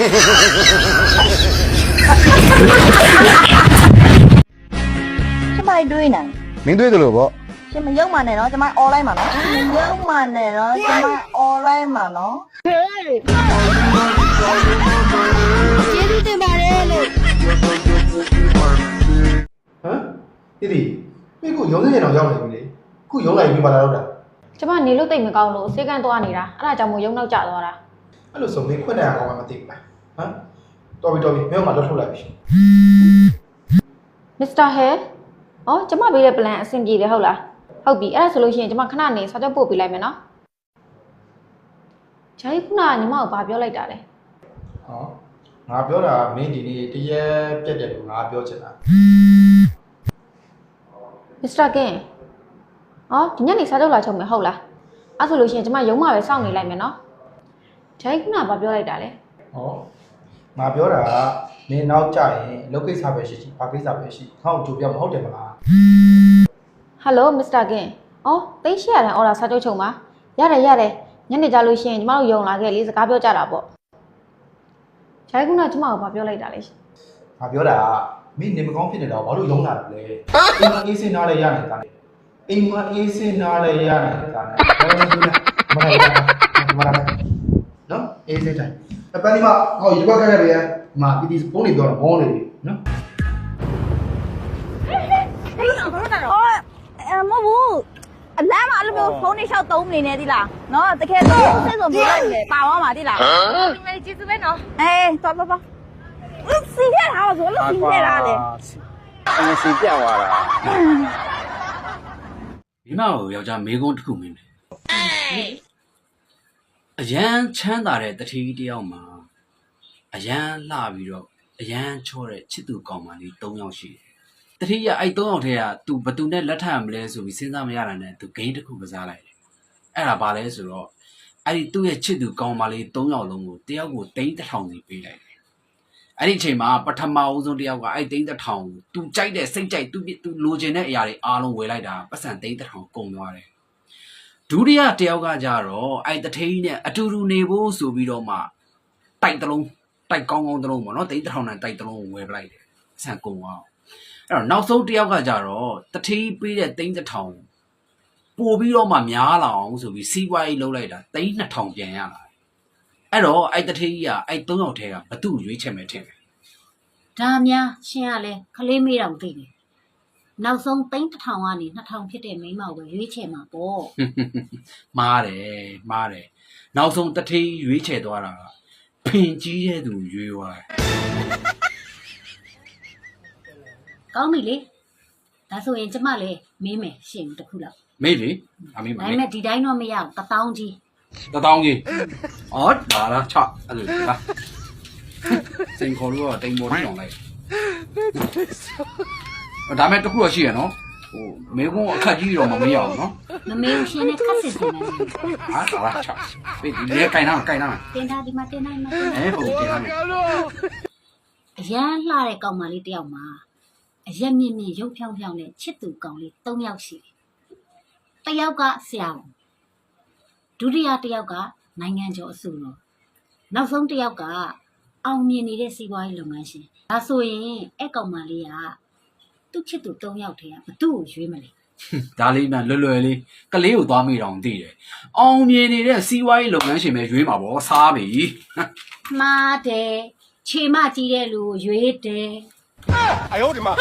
ကျမတွေးနေ မင်းတွေးသလိုပေါ့ ရှင်မရုံမှနဲ့နော်ကျမ online မှာနော်မရုံမှနဲ့နော်ကျမ online မှာနော်ကျေးဇူးတင်ပါတယ်လို့ ဟမ်ဒီဒီမင်းကရုံးနေတော့ရောက်နေပြီလေခုရုံးလိုက်ပြီးပါလာတော့တာ ကျမနေလို့တိတ်မကောင်းလို့စေကန်းသွားနေတာအဲ့ဒါကြောင့်မို့ရုံနောက်ကျသွားတာ အဲ့လိုဆိုမင်းခွင့်တယ်အောင်မှမသိဘူးလားဟမ်တော်ပြီမင်းကမှလွတ်ထုတ်လိုက်ပြီ မစ္စတာဟဲအော်ကျမပေးတဲ့ plan အဆင်ပြေတယ်ဟုတ်လားဟုတ်ပြီအဲ့ဒါဆိုလို့ရှိရင်ကျမခဏနေစာချုပ်ပို့ပေးလိုက်မယ်နော်ဂျာကြီးခုနကညီမကိုဘာပြောလိုက်တာလဲ ဟောငါပြောတာမင်းဒီနေ့တရက်ပြက်တယ်လို့ငါပြောချင်တာ မစ္စတာကင်အော်ဒီညနေစာချုပ်လာချုပ်မယ်ဟုတ်လားအဲ့ဆိုလို့ရှိရင်ကျမရုံမှာပဲစောင့်နေလိုက်မယ်နော်ဂျာကြီးခုနကဘာပြောလိုက်တာလဲ ဟောငါပြောတာကမင်းနောက်ကြရင်လောကိစ္စပဲရှိရှိဘာကိစ္စပဲရှိငါ့ကိုကြိုပြမဟုတ်တယ်မလား ဟယ်လိုမစ္စတာကင်အော်သိရှိရတဲ့အော်ဒါစာချုပ်ချုပ်မှာရတယ်ညနေကြလို့ရှိရင်ကျမတို့ရုံလာခဲ့လေစကားပြောကြတာပေါ့ဂျာကြီးခုနကကျမကိုဘာပြောလိုက်တာလဲ ငါပြောတာကမင်းနေမကောင်းဖြစ်နေတော့ဘာလို့ရုံးလာတယ်လဲအိမ်မှာအေးစင်းနားလဲရနေတာလေအိမ်မှာအေးစင်းနားလဲရနေတာလေမလာနော်အေးစင်းတိုင်းအပန်းဒီမှာဟောဒီဘက်ကနေရမှာဒီဖုန်းလေးပြောတော့ဘောနေပြီနော် မဟုတ်ဘူးအလမ်းမှာအဲ့လိုမျိုးဖုန်းတွေလျှောက်သုံးနေနေသီလားနော်တကယ်တော့စိတ်ဆိုမျိုးလိုက်နေပါသွားမှာသီလားဒီမဲ့ကျေးဇူးပဲနော်အေးသွားစီပြတာဆိုလို့စီပြတာလေ စီပြသွားတာမိမကိုယောက်ျားမေကုန်းတစ်ခုမင်းတယ်အရန်ချမ်းသာတဲ့တတိတယောက်မှာအရန်လှပြီးတော့အရန်ချောတဲ့ချစ်သူကောင်မလေး၃ယောက်ရှိတယ်တတိကအဲ့၃ယောက်ထဲကသူဘသူနဲ့လက်ထပ်မလဲဆိုပြီးစဉ်းစားမရတာနဲ့သူဂိမ်းတစ်ခုကစားလိုက်တယ်အဲ့ဒါဘာလဲဆိုတော့အဲ့ဒီသူ့ရဲ့ချစ်သူကောင်မလေး၃ယောက်လုံးကိုတယောက်ကို3000စီပေးလိုက်တယ်အဲ့ဒီအချိန်မှာပထမအဦးဆုံးတယောက်ကအဲ့3000ကိုသူကြိုက်တဲ့စိတ်ကြိုက်သူလိုချင်တဲ့အရာတွေအားလုံးဝယ်လိုက်တာပတ်စံ3000ကုန်သွားတယ်ဒုတိယတယောက်ကကြတော့အဲ့တထိန်နဲ့အတူတူနေဖို့ဆိုပြီးတော့မှတိုက်တလုံးတိုက်ကောင်းကောင်းတလုံးပေါ့နော်3000နဲ့တိုက်တလုံးဝယ်ပလိုက်တယ်ဆန်ကုန်သွားအဲ့တော့နောက်ဆုံးတယောက်ကကြတော့တထိန်ပေးတဲ့3000ပို့ပြီးတော့မှများလာအောင်ဆိုပြီးစီးပွားရေးလုပ်လိုက်တာ3000ပြန်ရလာအဲ့တော့အဲ့တထိန်ကြီးကအဲ့3ယောက်ထဲကဘသူ့ရွေးချယ်မယ်ထင်တယ် ဒါများရှင်းရလဲခလေးမေးတော့သိတယ်နောက်ဆုံး3000ကနေ2000ဖြစ်တဲ့မိန်းမကိုပဲရွေးချယ်မှာပေါ့ မားတယ်နောက်ဆုံးတထိန်ရွေးချယ်သွားတာကဖင်ကြီးတဲ့သူရွေးသွားတယ် ကောင်းပြီလေဒါဆိုရင်ကျမလည်းမေးမယ်ရှင်းတစ်ခုလောက် မေးလေအမေး ဒါ မေး ပေမဲ့ဒီတိုင်းတော့မရဘူး1000ကြီး 1000ကြီးအော်ဒါလားချအဲ့လိုလားစိန်ခေါ်လို့တော့တိမ်ပေါ်နေအောင်လိုက်ဒါမဲ့တခုတော့ရှိရနော်ဟိုမေကုန်းအခက်ကြီးတော့မမေးရအောင်နော် မမေးဘူးရှင်းနဲ့ခက်စစ်စစ်နေတယ် ဟာဒါလားချပေးဒီလေကင်နာတင်ထားဒီမှာတင်နိုင်မှာ ဟုတ်တင်နာမယ် အရန်လှတဲ့ကောင်မလေးတယောက်မှာအရက်မြင့်မြင့်ရုပ်ဖြောင်းဖြောင်းနဲ့ချစ်သူကောင်လေး3ယောက်ရှိတယ်တယောက်ကဆရာဝန်ဒုတိယတယောက်ကနိုင်ငံကျော်အစုတော်နောက်ဆုံးတယောက်ကအောင်မြင်နေတဲ့စီးပွားရေးလုပ်ငန်းရှင်ဒါဆိုရင်အဲ့ကောင်မလေးကသူ့ချစ်သူ3ယောက်ထဲကဘသူ့ကိုရွေးမလဲ ဒါလေးမှလွယ်လေးကလေးကိုသွားမိတော့သိတယ်အောင်မြင်နေတဲ့စီးပွားရေးလုပ်ငန်းရှင်ပဲရွေးမှာပေါ့စားပြီ မှားတယ်ခြေမကြီးတဲ့လူကိုရွေးတယ် 哎呦我的妈！